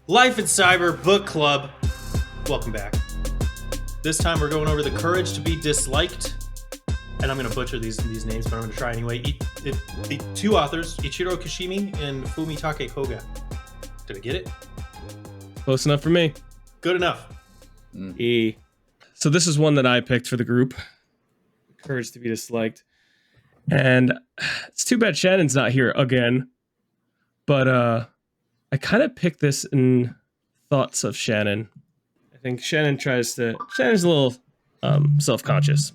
Life in Cyber Book Club. Welcome back. This time we're going over The Courage to be Disliked. And I'm going to butcher these names, but I'm going to try anyway. The two authors, Ichiro Kishimi and Fumitake Koga. Did I get it? Close enough for me. Good enough. So this is one that I picked for the group. Courage to be Disliked. And it's too bad Shannon's not here again. But I kind of picked this in thoughts of Shannon. I think Shannon's a little self-conscious.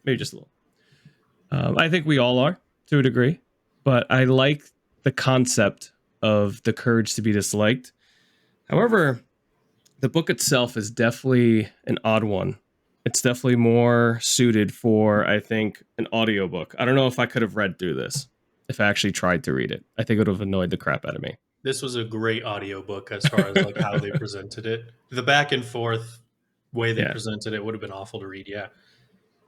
Maybe just a little. I think we all are, to a degree. But I like the concept of the courage to be disliked. However, the book itself is definitely an odd one. It's definitely more suited for, I think, an audiobook. I don't know if I could have read through this if I actually tried to read it. I think it would have annoyed the crap out of me. This was a great audiobook as far as like how they presented it. The back and forth way they presented it would have been awful to read, yeah.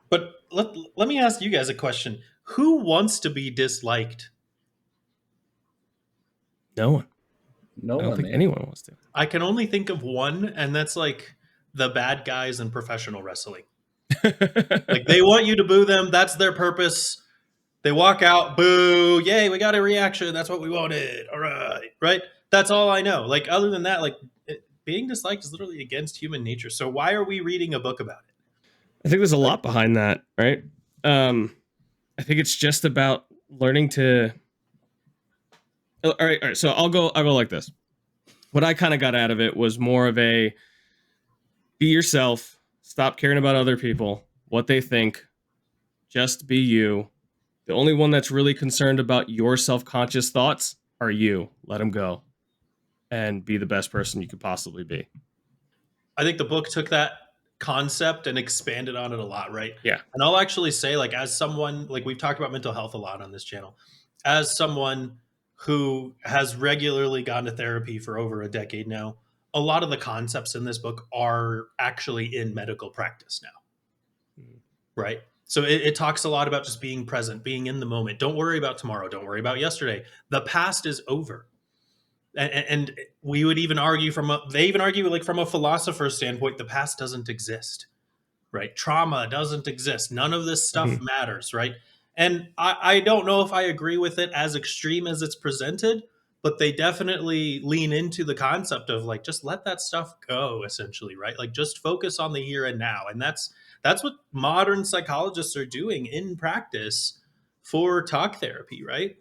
But let me ask you guys a question. Who wants to be disliked? No one. No I don't one, think man. anyone wants to. I can only think of one, and that's like the bad guys in professional wrestling. Like they want you to boo them. That's their purpose. They walk out, boo, yay, we got a reaction. That's what we wanted. All right? That's all I know. Like other than that, like being disliked is literally against human nature. So why are we reading a book about it? I think there's a lot behind that, right? I think it's just about learning to. All right. So I'll go like this. What I kind of got out of it was more of a be yourself, stop caring about other people, what they think, just be you. The only one that's really concerned about your self-conscious thoughts are you. Let them go and be the best person you could possibly be. I think the book took that concept and expanded on it a lot, right? Yeah. And I'll actually say, like, as someone, like we've talked about mental health a lot on this channel, as someone who has regularly gone to therapy for over a decade now, a lot of the concepts in this book are actually in medical practice now, right? So it talks a lot about just being present, being in the moment. Don't worry about tomorrow. Don't worry about yesterday. The past is over. And we would even argue from a philosopher's standpoint, the past doesn't exist, right? Trauma doesn't exist. None of this stuff matters, right? And I don't know if I agree with it as extreme as it's presented, but they definitely lean into the concept of like, just let that stuff go, essentially, right? Like just focus on the here and now. And that's what modern psychologists are doing in practice for talk therapy, right?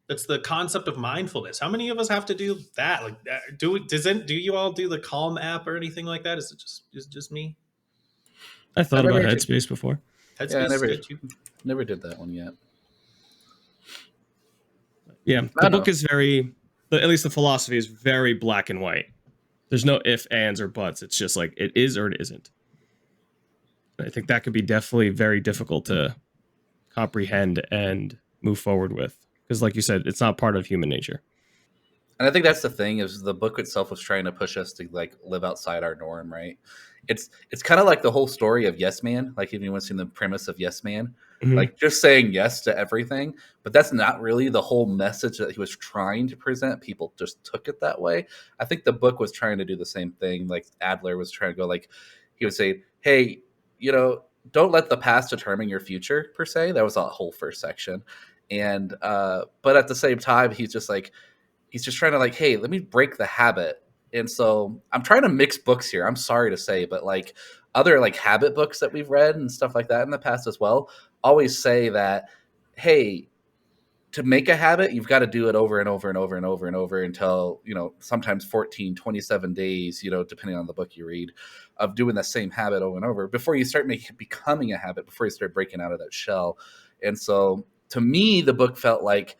That's the concept of mindfulness. How many of us have to do that? Like, do you all do the Calm app or anything like that? Is it just me? I thought about Headspace before. Headspace is good too. Never did that one yet. Yeah, the book is very, at least the philosophy is very black and white. There's no ifs, ands, or buts. It's just like it is or it isn't. I think that could be definitely very difficult to comprehend and move forward with. Because like you said, it's not part of human nature. And I think that's the thing is the book itself was trying to push us to like live outside our norm, right? It's kind of like the whole story of Yes Man. Like if anyone's seen the premise of Yes Man, like just saying yes to everything, but that's not really the whole message that he was trying to present. People just took it that way. I think the book was trying to do the same thing. Like Adler was trying to go like, he would say, hey, don't let the past determine your future per se. That was a whole first section. And, but at the same time, he's just trying to like, hey, let me break the habit. And so I'm trying to mix books here. I'm sorry to say, but like other like habit books that we've read and stuff like that in the past as well, always say that, hey, to make a habit, you've got to do it over and over and over and over and over until, sometimes 14, 27 days, depending on the book you read, of doing the same habit over and over before you start becoming a habit, before you start breaking out of that shell. And so to me, the book felt like,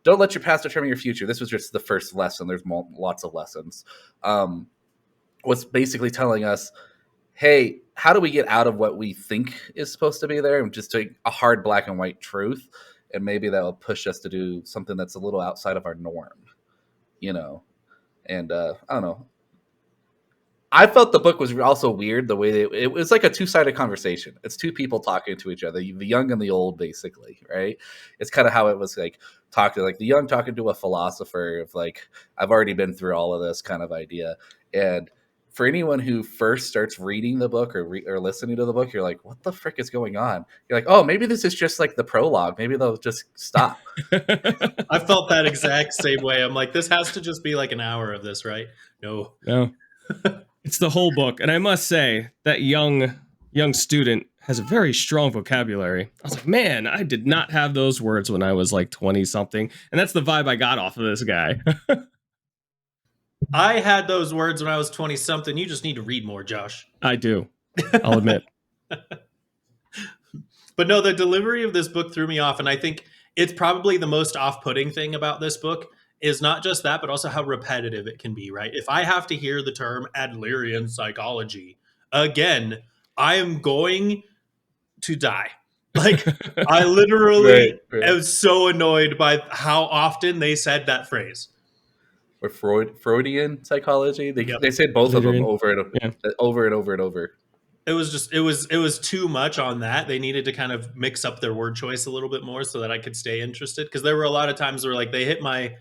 don't let your past determine your future. This was just the first lesson. There's lots of lessons. Was basically telling us, hey, how do we get out of what we think is supposed to be there and just take a hard black and white truth? And maybe that will push us to do something that's a little outside of our norm, And I don't know. I felt the book was also weird the way it was like a two-sided conversation. It's two people talking to each other, the young and the old, basically, right? It's kind of how it was like talking, like the young talking to a philosopher of like, I've already been through all of this kind of idea. And for anyone who first starts reading the book or listening to the book, you're like, what the frick is going on? You're like, oh, maybe this is just like the prologue. Maybe they'll just stop. I felt that exact same way. I'm like, this has to just be like an hour of this, right? No. No. It's the whole book. And I must say, that young student has a very strong vocabulary. I was like, man, I did not have those words when I was like 20 something. And that's the vibe I got off of this guy. I had those words when I was 20 something. You just need to read more, Josh. I do. I'll admit. But no, the delivery of this book threw me off. And I think it's probably the most off-putting thing about this book is not just that, but also how repetitive it can be, right? If I have to hear the term Adlerian psychology again, I am going to die. Like, I literally am so annoyed by how often they said that phrase. Or Freudian psychology. They, Yep. they said both of them Freudian. over and over and over and over. It was just it was too much on that. They needed to kind of mix up their word choice a little bit more so that I could stay interested, because there were a lot of times where like they hit my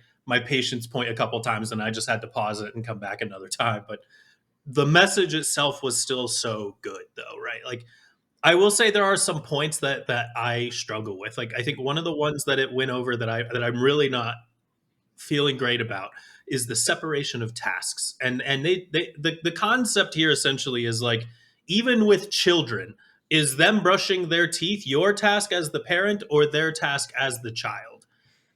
patience point a couple times and I just had to pause it and come back another time. But the message itself was still so good though, right? Like, I will say there are some points that I struggle with. Like, I think one of the ones that it went over that I'm really not feeling great about is the separation of tasks. And the concept here essentially is like, even with children, is them brushing their teeth your task as the parent or their task as the child?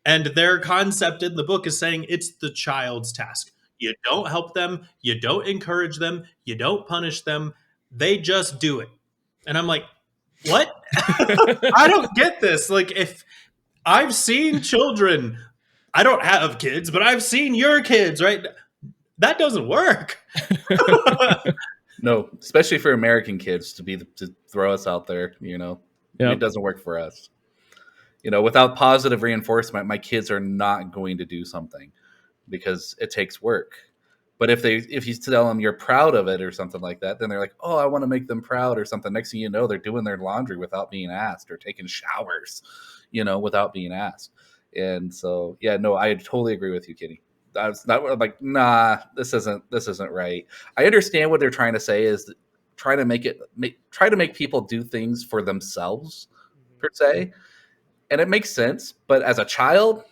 And their concept in the book is saying it's the child's task. You don't help them, you don't encourage them, you don't punish them, they just do it. And I'm like, what? I don't get this. Like, if I've seen children, I don't have kids, but I've seen your kids, right? That doesn't work. No, especially for American kids to throw us out there, Yep. It doesn't work for us. Without positive reinforcement, my kids are not going to do something because it takes work. But if you tell them you're proud of it or something like that, then they're like, oh, I want to make them proud or something. Next thing you know, they're doing their laundry without being asked or taking showers, without being asked. And so, yeah, no, I totally agree with you, Kitty. That's not I'm like, nah, this isn't right. I understand what they're trying to say is try to make people do things for themselves per se. And it makes sense. But as a child,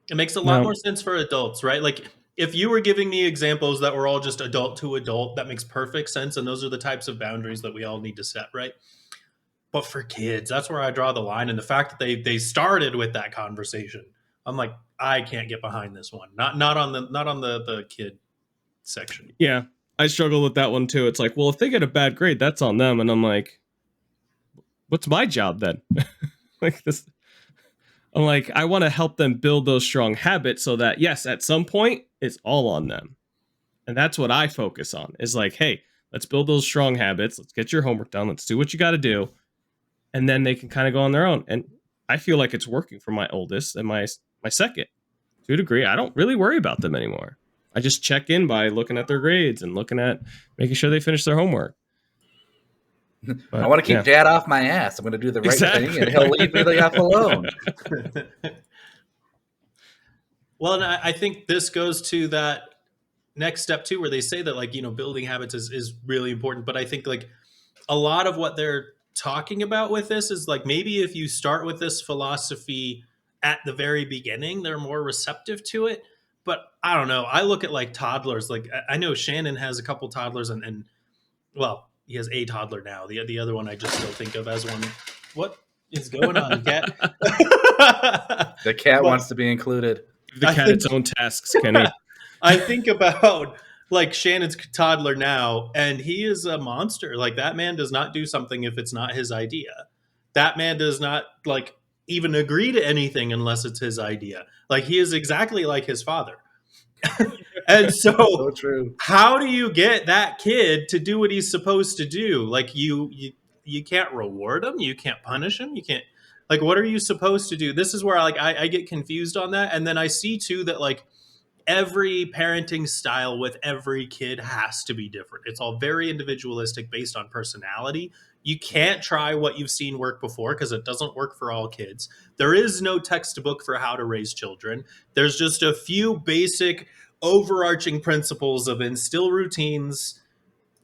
it makes a lot more sense for adults, right? Like, if you were giving me examples that were all just adult to adult, that makes perfect sense. And those are the types of boundaries that we all need to set, right? But for kids, that's where I draw the line. And the fact that they started with that conversation, I'm like, I can't get behind this one. Not on the kid section. Yeah, I struggle with that one too. It's like, well, if they get a bad grade, that's on them. And I'm like, what's my job then? Like this. I'm like, I want to help them build those strong habits so that, yes, at some point, it's all on them. And that's what I focus on is like, hey, let's build those strong habits. Let's get your homework done. Let's do what you got to do. And then they can kind of go on their own. And I feel like it's working for my oldest and my second to a degree. I don't really worry about them anymore. I just check in by looking at their grades and looking at making sure they finish their homework. But, I want to keep Dad off my ass. I'm going to do the right thing, and he'll leave me the F alone. Well, and I think this goes to that next step too, where they say that like, building habits is really important. But I think like a lot of what they're talking about with this is like, maybe if you start with this philosophy at the very beginning, they're more receptive to it. But I don't know. I look at like toddlers. Like, I know Shannon has a couple toddlers and well, he has a toddler now. The other one I just still think of as one. What is going on, cat? The cat wants to be included. Give the cat its own tasks, Kenny. I think about like Shannon's toddler now, and he is a monster. Like, that man does not do something if it's not his idea. That man does not like even agree to anything unless it's his idea. Like, he is exactly like his father. And so true. How do you get that kid to do what he's supposed to do? Like, you can't reward him, you can't punish him, you can't, like, what are you supposed to do? This is where I get confused on that. And then I see too that like every parenting style with every kid has to be different. It's all very individualistic based on personality. You can't try what you've seen work before because it doesn't work for all kids. There is no textbook for how to raise children. There's just a few basic overarching principles of instill routines,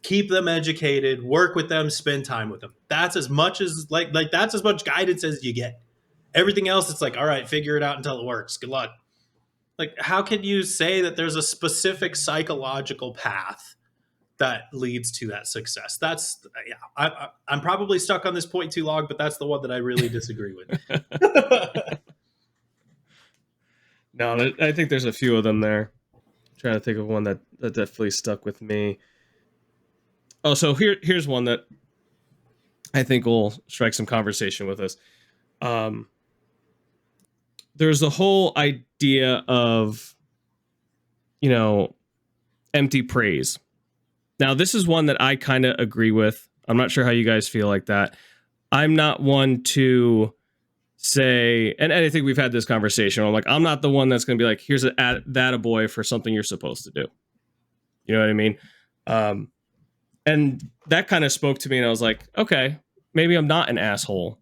keep them educated, work with them, spend time with them. That's as much as like that's as much guidance as you get. Everything else, it's like, all right, figure it out until it works. Good luck. Like, how can you say that there's a specific psychological path that leads to that success? That's I'm probably stuck on this point too long, but that's the one that I really disagree with. No, I think there's a few of them there. I'm trying to think of one that definitely stuck with me. Oh, so here's one that I think will strike some conversation with us. There's the whole idea of, empty praise. Now, this is one that I kind of agree with. I'm not sure how you guys feel like that. I'm not one to say, and I think we've had this conversation. I'm like, I'm not the one that's going to be like, here's that a boy for something you're supposed to do. You know what I mean? And that kind of spoke to me, and I was like, okay, maybe I'm not an asshole.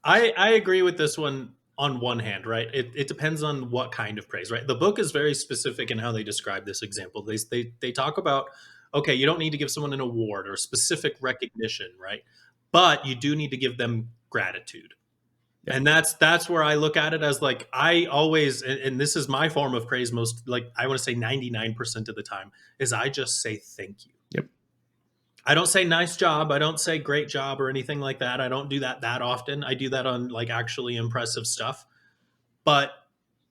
I agree with this one on one hand, right? It depends on what kind of praise, right? The book is very specific in how they describe this example. They talk about, okay, you don't need to give someone an award or specific recognition, right? But you do need to give them gratitude. Yeah. And that's where I look at it as like, I always, and this is my form of praise most, like I want to say 99% of the time, is I just say thank you. Yep. I don't say nice job. I don't say great job or anything like that. I don't do that often. I do that on like actually impressive stuff. But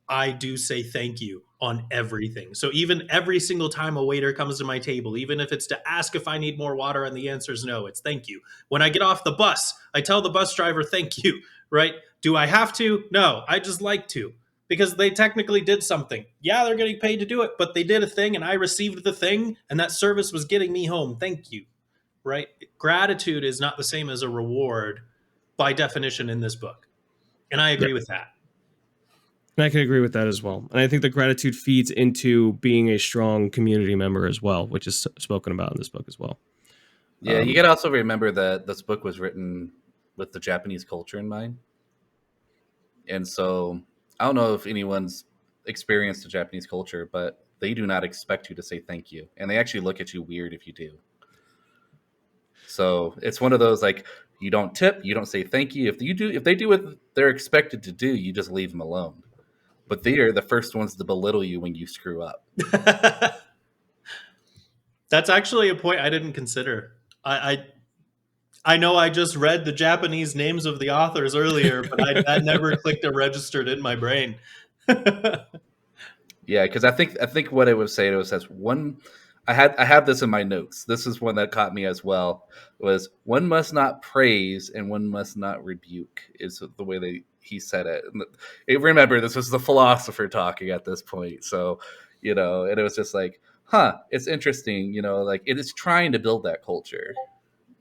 I do say thank you on everything. So even every single time a waiter comes to my table, even if it's to ask if I need more water and the answer is no, it's thank you. When I get off the bus, I tell the bus driver thank you, right? Do I have to? No, I just like to. Because they technically did something. Yeah, they're getting paid to do it, but they did a thing and I received the thing and that service was getting me home. Thank you. Right? Gratitude is not the same as a reward by definition in this book. And I agree with that. And I can agree with that as well. And I think the gratitude feeds into being a strong community member as well, which is spoken about in this book as well. Yeah, you got to also remember that this book was written with the Japanese culture in mind. And so I don't know if anyone's experienced the Japanese culture, but they do not expect you to say thank you. And they actually look at you weird if you do. So it's one of those, like, you don't tip, you don't say thank you. If they do what they're expected to do, you just leave them alone. But they are the first ones to belittle you when you screw up. That's actually a point I didn't consider. I know I just read the Japanese names of the authors earlier, but that never clicked or registered in my brain. Yeah, because I think what it would say to us as one. I have this in my notes. This is one that caught me as well. Was one must not praise and one must not rebuke is the way he said it. And remember, this was the philosopher talking at this point. So, and it was just like, it's interesting. Like it is trying to build that culture.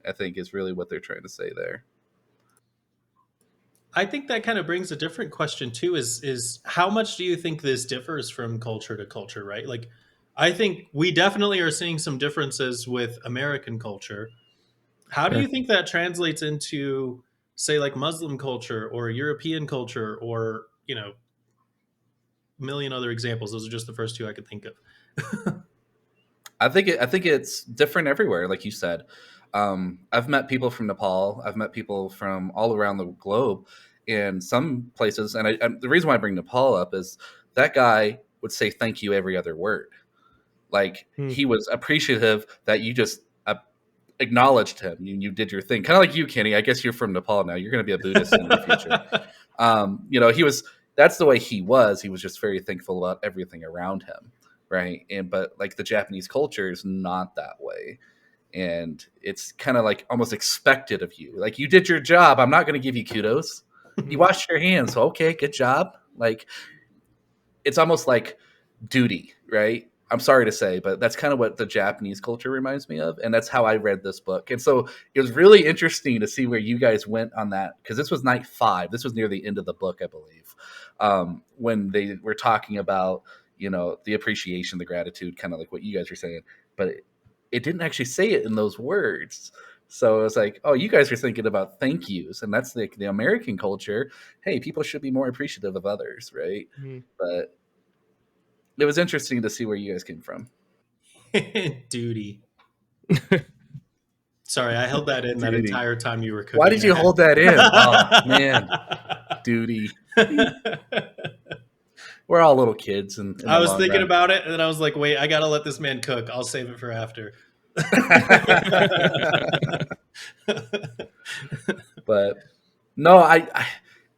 I think is really what they're trying to say there. I think that kind of brings a different question too. Is how much do you think this differs from culture to culture? Right, like. I think we definitely are seeing some differences with American culture. How do you think that translates into, say, like Muslim culture or European culture or, a million other examples? Those are just the first two I could think of. I think it's different everywhere, like you said. I've met people from Nepal. I've met people from all around the globe. In some places, and the reason why I bring Nepal up is that guy would say thank you every other word. Like he was appreciative that you just acknowledged him. You did your thing, kind of like you, Kenny. I guess you're from Nepal now. You're going to be a Buddhist in the future. He was. That's the way he was. He was just very thankful about everything around him, right? But like the Japanese culture is not that way, and it's kind of like almost expected of you. Like you did your job. I'm not going to give you kudos. You washed your hands. So, okay, good job. Like it's almost like duty, right? I'm sorry to say, but that's kind of what the Japanese culture reminds me of. And that's how I read this book. And so it was really interesting to see where you guys went on that. Because this was night 5. This was near the end of the book, I believe. when they were talking about, you know, the appreciation, the gratitude, kind of like what you guys were saying, but it didn't actually say it in those words. So it was like, oh, you guys are thinking about thank yous, and that's the American culture. Hey, people should be more appreciative of others, right? Mm-hmm. But it was interesting to see where you guys came from. Duty. Sorry, I held that in that Duty. entire time you were cooking. Why did you hold that in? Oh man, duty. We're all little kids, and I was thinking about it, and then I was like, "Wait, I gotta let this man cook. I'll save it for after." But no, I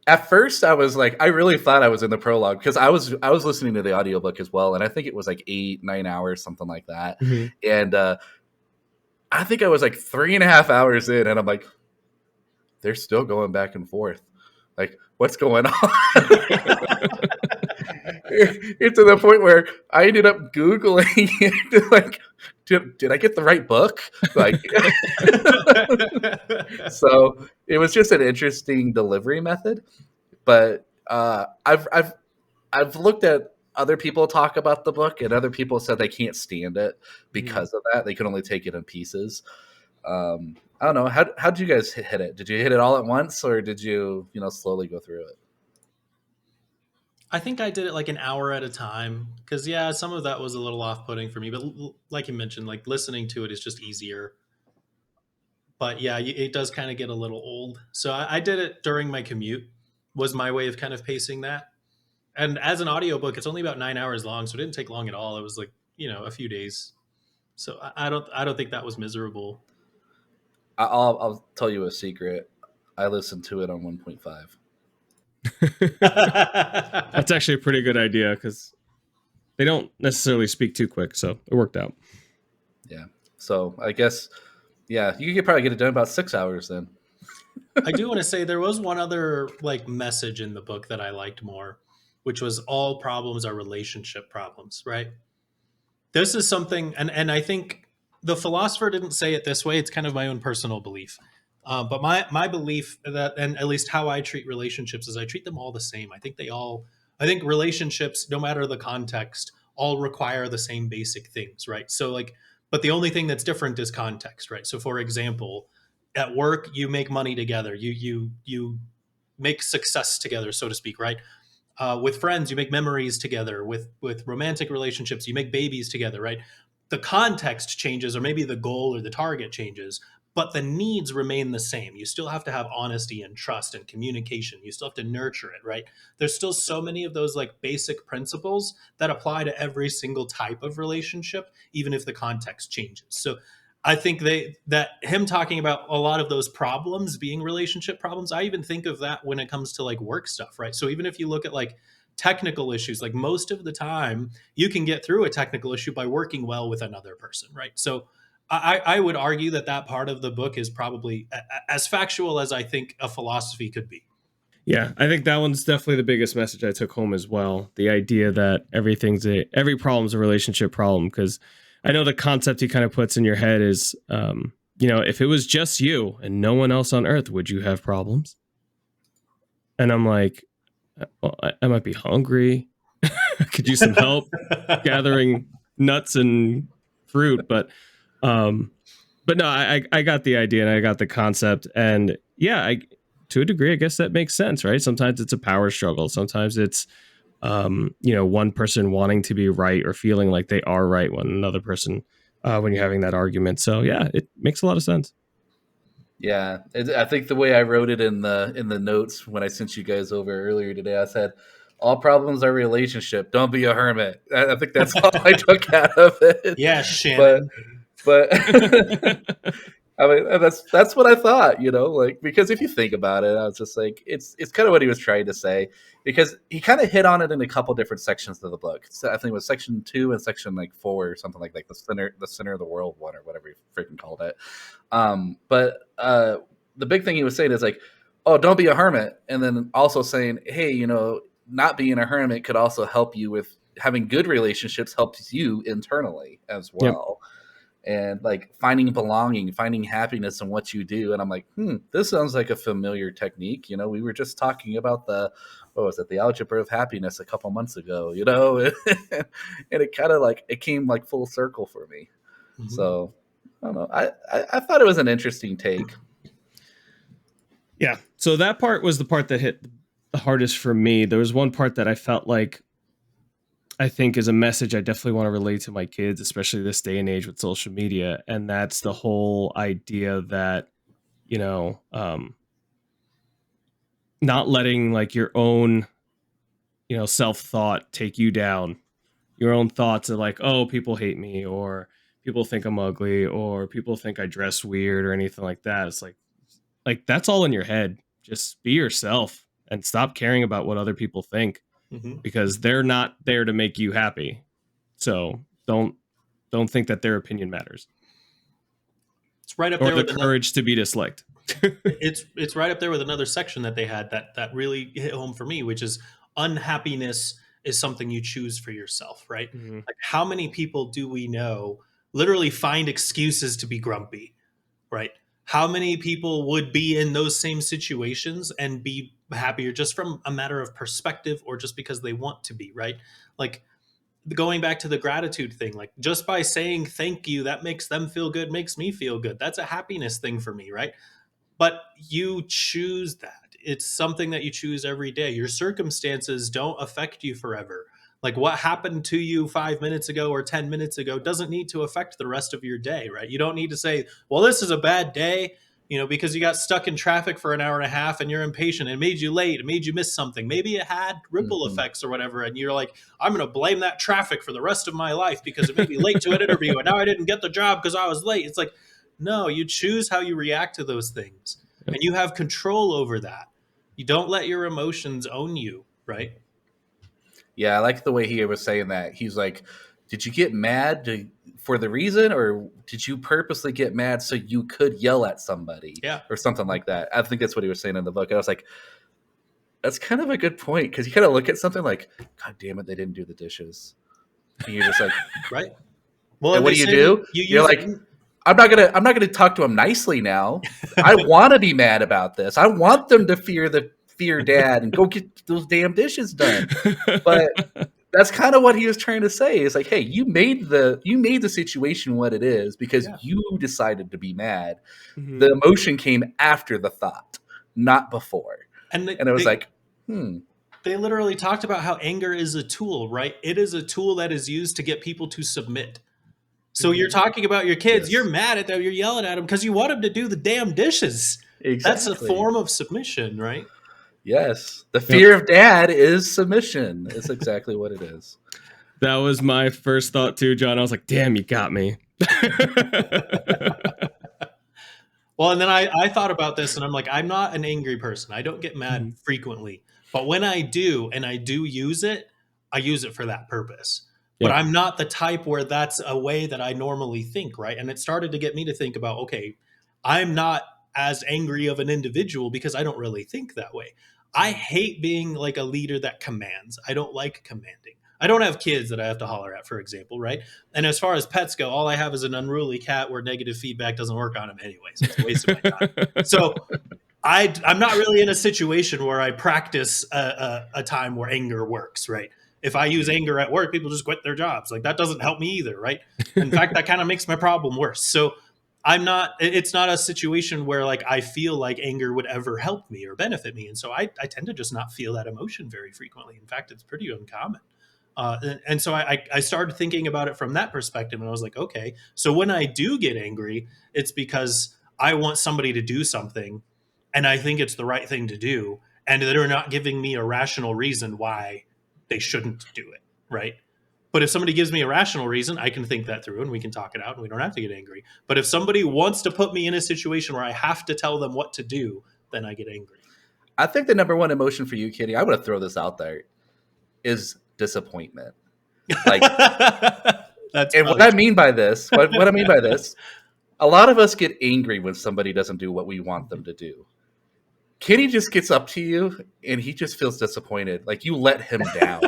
at first I was like, I really thought I was in the prologue because I was listening to the audiobook as well, and I think it was like 8-9 hours, something like that. Mm-hmm. And I think I was like 3.5 hours in, and I'm like, they're still going back and forth. Like, what's going on? It's to the point where I ended up Googling it, like, did I get the right book? Like, so it was just an interesting delivery method. But I've looked at other people talk about the book, and other people said they can't stand it because of that. They can only take it in pieces. I don't know. How did you guys hit it? Did you hit it all at once, or did you slowly go through it? I think I did it like an hour at a time because, yeah, some of that was a little off-putting for me. But like you mentioned, like listening to it is just easier. But yeah, it does kind of get a little old. So I did it during my commute, was my way of kind of pacing that. And as an audiobook, it's only about 9 hours long, so it didn't take long at all. It was like, a few days. So I don't think that was miserable. I'll tell you a secret. I listened to it on 1.5. That's actually a pretty good idea because they don't necessarily speak too quick, so it worked out. Yeah. So I guess, yeah, you could probably get it done in about 6 hours then. I do want to say there was one other like message in the book that I liked more, which was all problems are relationship problems, right? This is something, and I think the philosopher didn't say it this way. It's kind of my own personal belief. But my belief that, and at least how I treat relationships, is I treat them all the same. I think relationships, no matter the context, all require the same basic things, right? So like, but the only thing that's different is context, right? So for example, at work, you make money together. You make success together, so to speak, right? With friends, you make memories together. With romantic relationships, you make babies together, right? The context changes, or maybe the goal or the target changes, but the needs remain the same. You still have to have honesty and trust and communication. You still have to nurture it, right? There's still so many of those like basic principles that apply to every single type of relationship, even if the context changes. So I think that him talking about a lot of those problems being relationship problems, I even think of that when it comes to like work stuff, right? So even if you look at like technical issues, like most of the time you can get through a technical issue by working well with another person, right? So I would argue that part of the book is probably as factual as I think a philosophy could be. Yeah, I think that one's definitely the biggest message I took home as well. The idea that every problem's a relationship problem, because I know the concept he kind of puts in your head is, if it was just you and no one else on earth, would you have problems? And I'm like, well, I might be hungry. I could use some help gathering nuts and fruit, but no, I got the idea and I got the concept, and yeah, to a degree, I guess that makes sense, right? Sometimes it's a power struggle. Sometimes it's, one person wanting to be right or feeling like they are right when another person, when you're having that argument. So yeah, it makes a lot of sense. Yeah, I think the way I wrote it in the notes when I sent you guys over earlier today, I said, "All problems are relationship. Don't be a hermit." I think that's all I took out of it. Yeah, Shannon. But I mean, that's what I thought, like, because if you think about it, I was just like, it's kind of what he was trying to say, because he kind of hit on it in a couple different sections of the book. So I think it was section 2 and section like 4 or something like the center of the world one, or whatever he freaking called it. But the big thing he was saying is like, oh, don't be a hermit, and then also saying, hey, not being a hermit could also help you with having good relationships, helps you internally as well. and like finding belonging, finding happiness in what you do. And I'm like, this sounds like a familiar technique. We were just talking about the algebra of happiness a couple months ago, and it kind of like, it came like full circle for me. Mm-hmm. So I don't know. I thought it was an interesting take. Yeah. So that part was the part that hit the hardest for me. There was one part that I felt like I think is a message I definitely want to relate to my kids, especially this day and age with social media. And that's the whole idea that, not letting like your own, self-thought take you down. Your own thoughts are like, oh, people hate me, or people think I'm ugly, or people think I dress weird, or anything like that. It's like that's all in your head. Just be yourself and stop caring about what other people think, because they're not there to make you happy. So don't think that their opinion matters. It's right up or there the with courage to be disliked. It's right up there with another section that they had that really hit home for me, which is unhappiness is something you choose for yourself, right? Mm-hmm. Like, how many people do we know literally find excuses to be grumpy, right? How many people would be in those same situations and be happier just from a matter of perspective, or just because they want to be, right? Like, going back to the gratitude thing, like just by saying thank you, that makes them feel good, makes me feel good. That's a happiness thing for me, right? But you choose that. It's something that you choose every day. Your circumstances don't affect you forever. Like, what happened to you 5 minutes ago or 10 minutes ago doesn't need to affect the rest of your day, right? You don't need to say, well, this is a bad day, because you got stuck in traffic for an hour and a half and you're impatient. It made you late. It made you miss something. Maybe it had ripple effects or whatever. And you're like, I'm going to blame that traffic for the rest of my life because it made me late to an interview. And now I didn't get the job because I was late. It's like, no, you choose how you react to those things. And you have control over that. You don't let your emotions own you, right? Yeah, I like the way he was saying that. He's like, did you get mad for the reason, or did you purposely get mad so you could yell at somebody? Yeah. Or something like that. I think that's what he was saying in the book. And I was like, that's kind of a good point, because you kind of look at something like, God damn it, they didn't do the dishes. And you're just like, right. Well, and what do? You're like, I'm not gonna talk to him nicely now. I want to be mad about this. I want them to fear dad and go get those damn dishes done. But that's kind of what he was trying to say. It's like, hey, you made the situation what it is because you decided to be mad. Mm-hmm. The emotion came after the thought, not before. And it was They literally talked about how anger is a tool, right? It is a tool that is used to get people to submit. So you're talking about your kids. Yes. You're mad at them. You're yelling at them because you want them to do the damn dishes. Exactly. That's a form of submission, right? Yes. The fear of dad is submission. It's exactly what it is. That was my first thought too, John. I was like, damn, you got me. Well, and then I thought about this and I'm like, I'm not an angry person. I don't get mad frequently. But when I do, and I do use it, I use it for that purpose. But I'm not the type where that's a way that I normally think, right? And it started to get me to think about, okay, I'm not as angry of an individual because I don't really think that way. I hate being like a leader that commands. I don't like commanding. I don't have kids that I have to holler at, for example, right? And as far as pets go, all I have is an unruly cat where negative feedback doesn't work on him anyway. So it's a waste of my time. So I'm not really in a situation where I practice a time where anger works, right? If I use anger at work, people just quit their jobs. Like, that doesn't help me either, right? In fact, that kind of makes my problem worse. So it's not a situation where like I feel like anger would ever help me or benefit me. And so I tend to just not feel that emotion very frequently. In fact, it's pretty uncommon. And so I started thinking about it from that perspective. And I was like, okay, so when I do get angry, it's because I want somebody to do something and I think it's the right thing to do. And they're not giving me a rational reason why they shouldn't do it, right? But if somebody gives me a rational reason, I can think that through and we can talk it out and we don't have to get angry. But if somebody wants to put me in a situation where I have to tell them what to do, then I get angry. I think the number one emotion for you, Kitty, I'm going to throw this out there, is disappointment. Like, and what I mean by this, what I mean by this, a lot of us get angry when somebody doesn't do what we want them to do. Kenny just gets up to you and he just feels disappointed. Like, you let him down.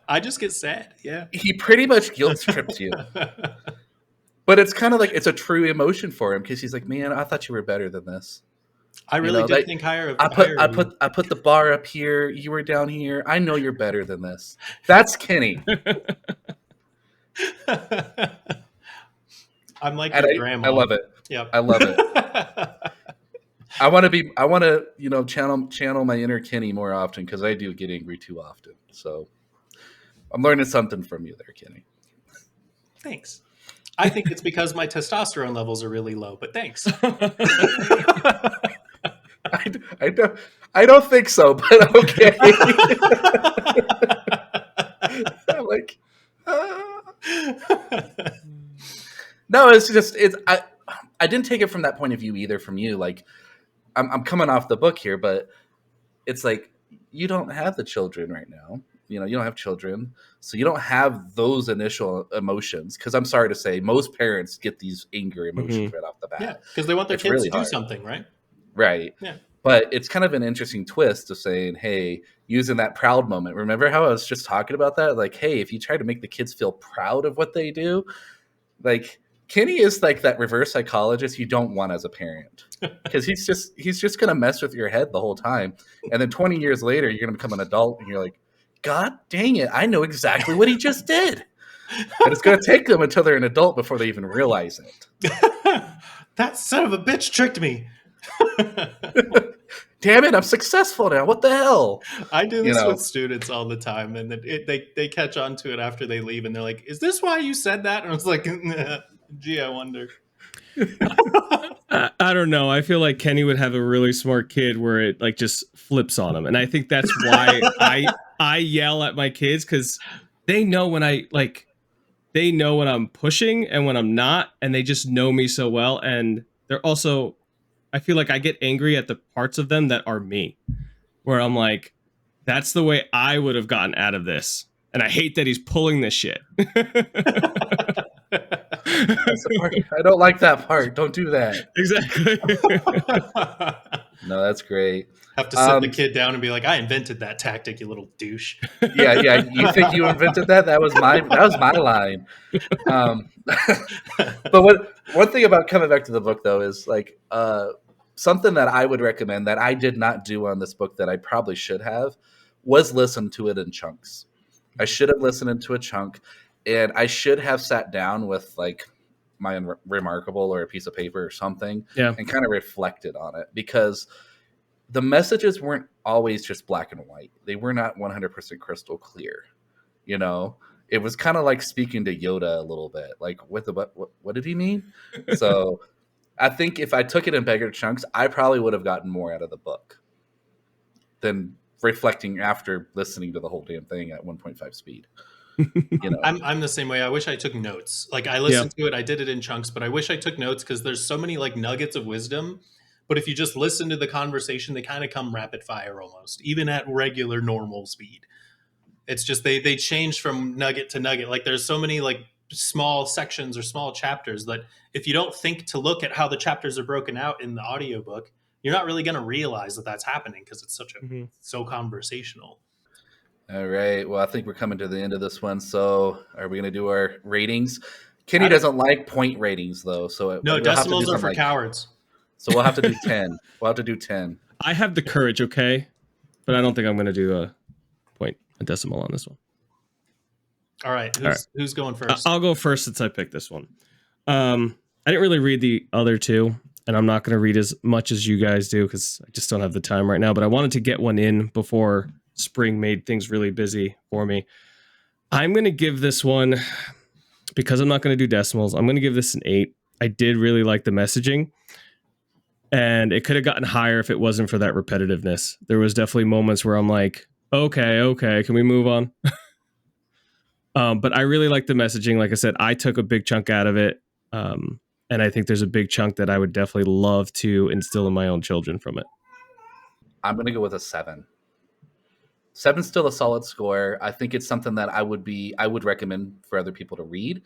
I just get sad. Yeah. He pretty much guilt trips you. But it's kind of like it's a true emotion for him because he's like, man, I thought you were better than this. I really did think higher of I higher of you. put the bar up here. You were down here. I know you're better than this. That's Kenny. I'm like And your I grandma. love it. Yep. I love it. I want to, you know, channel my inner Kenny more often because I do get angry too often. So I'm learning something from you there, Kenny. Thanks. I think it's because my testosterone levels are really low, but thanks. I don't think so, but okay. I'm like, no, it's just I didn't take it from that point of view either from you. Like I'm coming off the book here, but it's like you don't have the children right now. You know, you don't have children, so you don't have those initial emotions. Because I'm sorry to say, most parents get these anger emotions right off the bat. Yeah, because they want their kids to do something, right? Right. Yeah. But it's kind of an interesting twist of saying, hey, using that proud moment. Remember how I was just talking about that? Like, hey, if you try to make the kids feel proud of what they do, like Kenny is like that reverse psychologist you don't want as a parent. Because he's just going to mess with your head the whole time. And then 20 years later, you're going to become an adult and you're like, God dang it, I know exactly what he just did. And it's going to take them until they're an adult before they even realize it. That son of a bitch tricked me. Damn it, I'm successful now. What the hell? I do this with students all the time, and they catch on to it after they leave, and they're like, "Is this why you said that?" And I was like, "Gee, I wonder." I don't know. I feel like Kenny would have a really smart kid where it like just flips on him, and I think that's why I yell at my kids because they know when they know when I'm pushing and when I'm not, and they just know me so well, and they're also. I feel like I get angry at the parts of them that are me, where I'm like, that's the way I would have gotten out of this. And I hate that he's pulling this shit. That's the part. I don't like that part. Don't do that. Exactly. No, that's great. Have to sit the kid down and be like, I invented that tactic, you little douche. Yeah. You think you invented that? That was my line. But one thing about coming back to the book though is like something that I would recommend that I did not do on this book that I probably should have was listen to it in chunks. I should have listened into a chunk, and I should have sat down with like my Remarkable or a piece of paper or something, and kind of reflected on it, because the messages weren't always just black and white. They were not 100% crystal clear. You know, it was kind of like speaking to Yoda a little bit. Like, what did he mean? So I think if I took it in bigger chunks, I probably would have gotten more out of the book than reflecting after listening to the whole damn thing at 1.5 speed. You know, I'm the same way. I wish I took notes. Like I listened to it, I did it in chunks, but I wish I took notes because there's so many like nuggets of wisdom. But if you just listen to the conversation, they kind of come rapid fire almost, even at regular normal speed. It's just they change from nugget to nugget. Like there's so many like small sections or small chapters that if you don't think to look at how the chapters are broken out in the audiobook, you're not really going to realize that that's happening because it's such so conversational. All right. Well, I think we're coming to the end of this one. So are we going to do our ratings? Kenny doesn't like point ratings though. So no, decimals are for cowards. So we'll have to do 10. We'll have to do 10. I have the courage, okay? But I don't think I'm going to do a decimal on this one. All right. Who's going first? I'll go first since I picked this one. I didn't really read the other two, and I'm not going to read as much as you guys do because I just don't have the time right now. But I wanted to get one in before spring made things really busy for me. I'm going to give this one, because I'm not going to do decimals, I'm going to give this an 8. I did really like the messaging. And it could have gotten higher if it wasn't for that repetitiveness. There was definitely moments where I'm like, okay, can we move on? But I really like the messaging. Like I said, I took a big chunk out of it. And I think there's a big chunk that I would definitely love to instill in my own children from it. I'm going to go with a 7. 7's still a solid score. I think it's something that I would recommend for other people to read.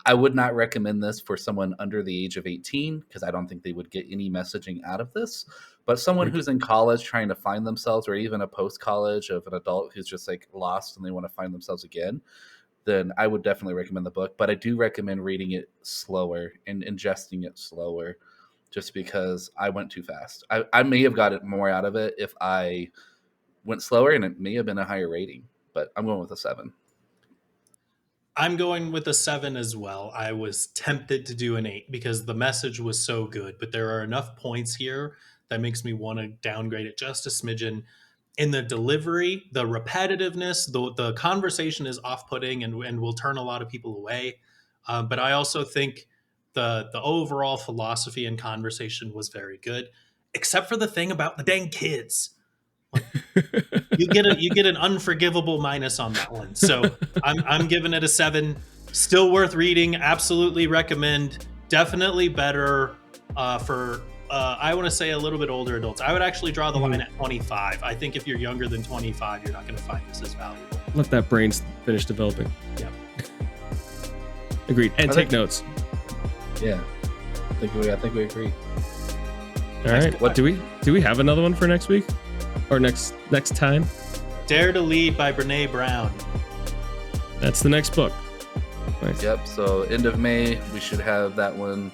I would not recommend this for someone under the age of 18 because I don't think they would get any messaging out of this. But someone who's in college trying to find themselves, or even a post-college of an adult who's just like lost and they want to find themselves again, then I would definitely recommend the book. But I do recommend reading it slower and ingesting it slower, just because I went too fast. I may have gotten more out of it if I went slower, and it may have been a higher rating. But I'm going with a 7. I'm going with a 7 as well. I was tempted to do an 8 because the message was so good, but there are enough points here that makes me want to downgrade it just a smidgen. In the delivery, the repetitiveness, the conversation is off-putting and will turn a lot of people away. But I also think the overall philosophy and conversation was very good, except for the thing about the dang kids. You get an unforgivable minus on that one. So I'm giving it a 7. Still worth reading. Absolutely recommend. Definitely better for I want to say a little bit older adults. I would actually draw the line at 25. I think if you're younger than 25, you're not going to find this as valuable. Let that brain finish developing. Yeah. Agreed. And take notes. Yeah, I think we agree. All right. What do we have another one for next week or next time? Dare to Lead by Brene Brown. That's the next book. Nice. Yep. So end of May, we should have that one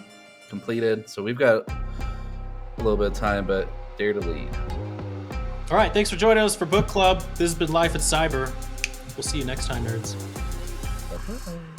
completed. So we've got a little bit of time, but Dare to Lead. All right. Thanks for joining us for Book Club. This has been Life at Cyber. We'll see you next time, nerds.